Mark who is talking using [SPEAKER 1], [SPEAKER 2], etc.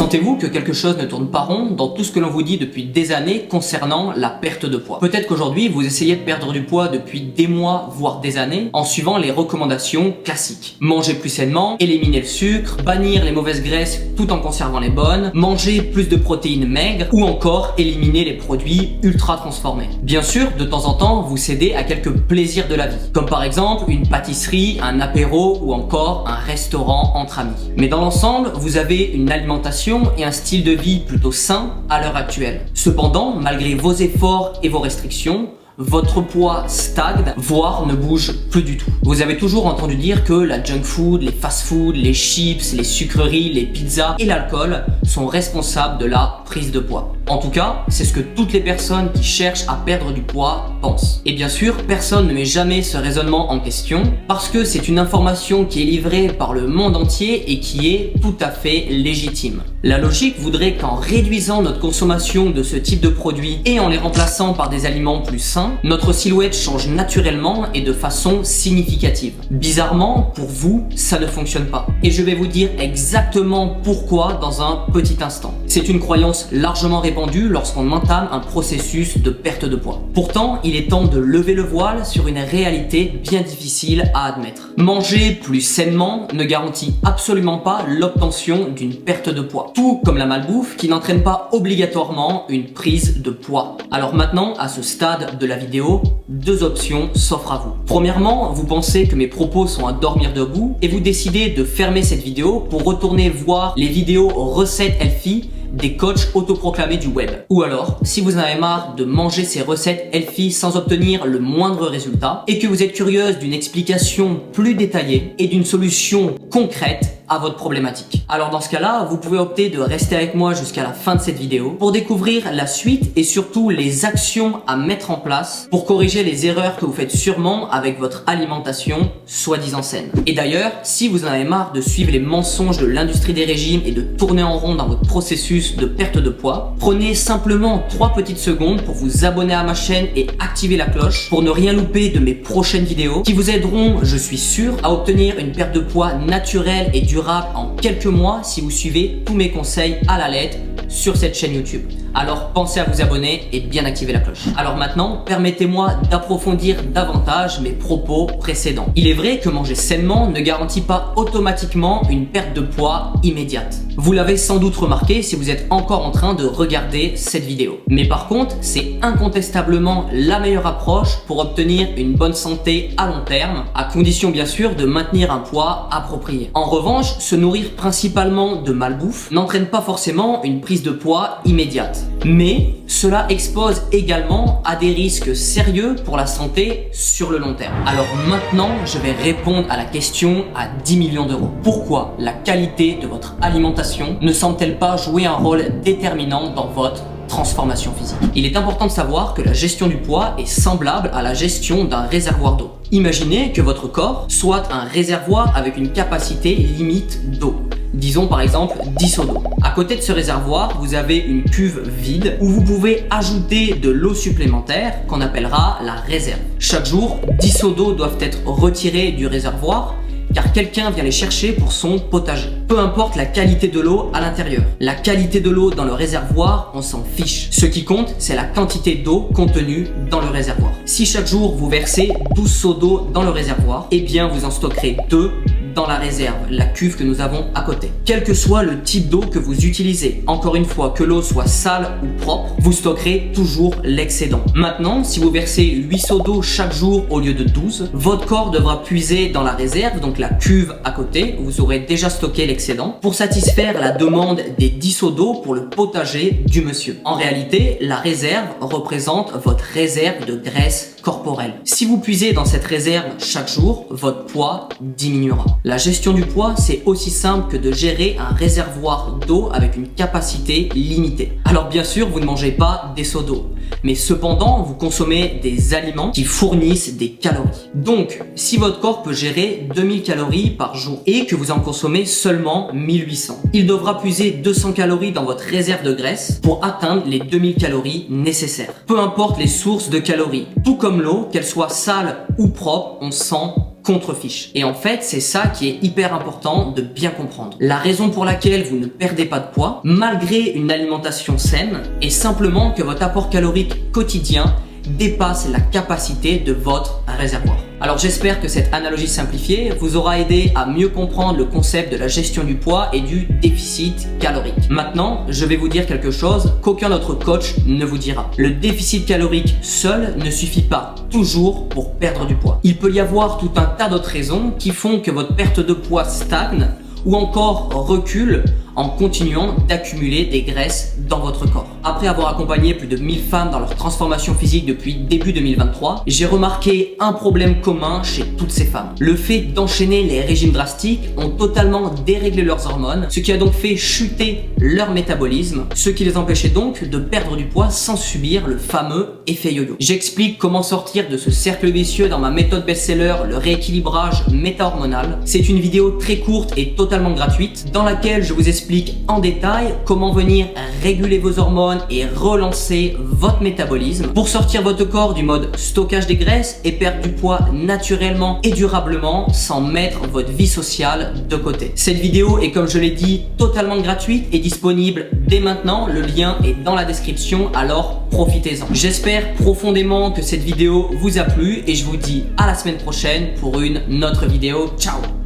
[SPEAKER 1] Sentez-vous que quelque chose ne tourne pas rond dans tout ce que l'on vous dit depuis des années concernant la perte de poids? Peut-être qu'aujourd'hui, vous essayez de perdre du poids depuis des mois, voire des années, en suivant les recommandations classiques. Manger plus sainement, éliminer le sucre, bannir les mauvaises graisses tout en conservant les bonnes, manger plus de protéines maigres, ou encore éliminer les produits ultra transformés. Bien sûr, de temps en temps, vous cédez à quelques plaisirs de la vie, comme par exemple une pâtisserie, un apéro ou encore un restaurant entre amis. Mais dans l'ensemble, vous avez une alimentation et un style de vie plutôt sain à l'heure actuelle. Cependant, malgré vos efforts et vos restrictions, votre poids stagne, voire ne bouge plus du tout. Vous avez toujours entendu dire que la junk food, les fast food, les chips, les sucreries, les pizzas et l'alcool sont responsables de la prise de poids. En tout cas, c'est ce que toutes les personnes qui cherchent à perdre du poids pensent. Et bien sûr, personne ne met jamais ce raisonnement en question parce que c'est une information qui est livrée par le monde entier et qui est tout à fait légitime. La logique voudrait qu'en réduisant notre consommation de ce type de produits et en les remplaçant par des aliments plus sains, notre silhouette change naturellement et de façon significative. Bizarrement, pour vous, ça ne fonctionne pas. Et je vais vous dire exactement pourquoi dans un petit instant. C'est une croyance largement répandue lorsqu'on entame un processus de perte de poids. Pourtant, il est temps de lever le voile sur une réalité bien difficile à admettre. Manger plus sainement ne garantit absolument pas l'obtention d'une perte de poids. Tout comme la malbouffe qui n'entraîne pas obligatoirement une prise de poids. Alors maintenant, à ce stade de la vidéo, deux options s'offrent à vous. Premièrement, vous pensez que mes propos sont à dormir debout et vous décidez de fermer cette vidéo pour retourner voir les vidéos recettes healthy des coachs autoproclamés du web. Ou alors, si vous en avez marre de manger ces recettes healthy sans obtenir le moindre résultat et que vous êtes curieuse d'une explication plus détaillée et d'une solution concrète à votre problématique. Alors dans ce cas-là, vous pouvez opter de rester avec moi jusqu'à la fin de cette vidéo pour découvrir la suite et surtout les actions à mettre en place pour corriger les erreurs que vous faites sûrement avec votre alimentation soi-disant saine. Et d'ailleurs, si vous en avez marre de suivre les mensonges de l'industrie des régimes et de tourner en rond dans votre processus de perte de poids, prenez simplement 3 petites secondes pour vous abonner à ma chaîne et activer la cloche pour ne rien louper de mes prochaines vidéos qui vous aideront, je suis sûr, à obtenir une perte de poids naturelle et durable en quelques mois si vous suivez tous mes conseils à la lettre sur cette chaîne YouTube. Alors pensez à vous abonner et bien activer la cloche. Alors maintenant, permettez-moi d'approfondir davantage mes propos précédents. Il est vrai que manger sainement ne garantit pas automatiquement une perte de poids immédiate. Vous l'avez sans doute remarqué si vous êtes encore en train de regarder cette vidéo. Mais par contre, c'est incontestablement la meilleure approche pour obtenir une bonne santé à long terme, à condition bien sûr de maintenir un poids approprié. En revanche, se nourrir principalement de malbouffe n'entraîne pas forcément une prise de poids immédiate. Mais cela expose également à des risques sérieux pour la santé sur le long terme. Alors maintenant, je vais répondre à la question à 10 millions d'euros. Pourquoi la qualité de votre alimentation ne semble-t-elle pas jouer un rôle déterminant dans votre transformation physique? Il est important de savoir que la gestion du poids est semblable à la gestion d'un réservoir d'eau. Imaginez que votre corps soit un réservoir avec une capacité limite d'eau. Disons par exemple 10 seaux d'eau. À côté de ce réservoir, vous avez une cuve vide où vous pouvez ajouter de l'eau supplémentaire qu'on appellera la réserve. Chaque jour, 10 seaux d'eau doivent être retirés du réservoir car quelqu'un vient les chercher pour son potager. Peu importe la qualité de l'eau à l'intérieur. La qualité de l'eau dans le réservoir, on s'en fiche. Ce qui compte, c'est la quantité d'eau contenue dans le réservoir. Si chaque jour vous versez 12 seaux d'eau dans le réservoir, eh bien vous en stockerez 2 dans la réserve, la cuve que nous avons à côté. Quel que soit le type d'eau que vous utilisez, encore une fois, que l'eau soit sale ou propre, vous stockerez toujours l'excédent. Maintenant, si vous versez 8 seaux d'eau chaque jour au lieu de 12, votre corps devra puiser dans la réserve, donc la cuve à côté, où vous aurez déjà stocké l'excédent, pour satisfaire la demande des 10 seaux d'eau pour le potager du monsieur. En réalité, la réserve représente votre réserve de graisse corporelle. Si vous puisez dans cette réserve chaque jour, votre poids diminuera. La gestion du poids, c'est aussi simple que de gérer un réservoir d'eau avec une capacité limitée. Alors bien sûr, vous ne mangez pas des seaux d'eau, mais cependant, vous consommez des aliments qui fournissent des calories. Donc, si votre corps peut gérer 2000 calories par jour et que vous en consommez seulement 1800, il devra puiser 200 calories dans votre réserve de graisse pour atteindre les 2000 calories nécessaires. Peu importe les sources de calories, tout comme l'eau, qu'elle soit sale ou propre, on sent contrefiche. Et en fait, c'est ça qui est hyper important de bien comprendre. La raison pour laquelle vous ne perdez pas de poids, malgré une alimentation saine, est simplement que votre apport calorique quotidien dépasse la capacité de votre réservoir. Alors j'espère que cette analogie simplifiée vous aura aidé à mieux comprendre le concept de la gestion du poids et du déficit calorique. Maintenant, je vais vous dire quelque chose qu'aucun autre coach ne vous dira. Le déficit calorique seul ne suffit pas toujours pour perdre du poids. Il peut y avoir tout un tas d'autres raisons qui font que votre perte de poids stagne ou encore recule en continuant d'accumuler des graisses dans votre corps. Après avoir accompagné plus de 1000 femmes dans leur transformation physique depuis début 2023, j'ai remarqué un problème commun chez toutes ces femmes. Le fait d'enchaîner les régimes drastiques ont totalement déréglé leurs hormones, ce qui a donc fait chuter leur métabolisme, ce qui les empêchait donc de perdre du poids sans subir le fameux effet yo-yo. J'explique comment sortir de ce cercle vicieux dans ma méthode best-seller, le rééquilibrage méta-hormonal. C'est une vidéo très courte et totalement gratuite dans laquelle je vous explique en détail comment venir réguler vos hormones et relancer votre métabolisme pour sortir votre corps du mode stockage des graisses et perdre du poids naturellement et durablement sans mettre votre vie sociale de côté. Cette vidéo est, comme je l'ai dit, totalement gratuite et disponible dès maintenant. Le lien est dans la description, alors profitez-en. J'espère profondément que cette vidéo vous a plu et je vous dis à la semaine prochaine pour une autre vidéo. Ciao!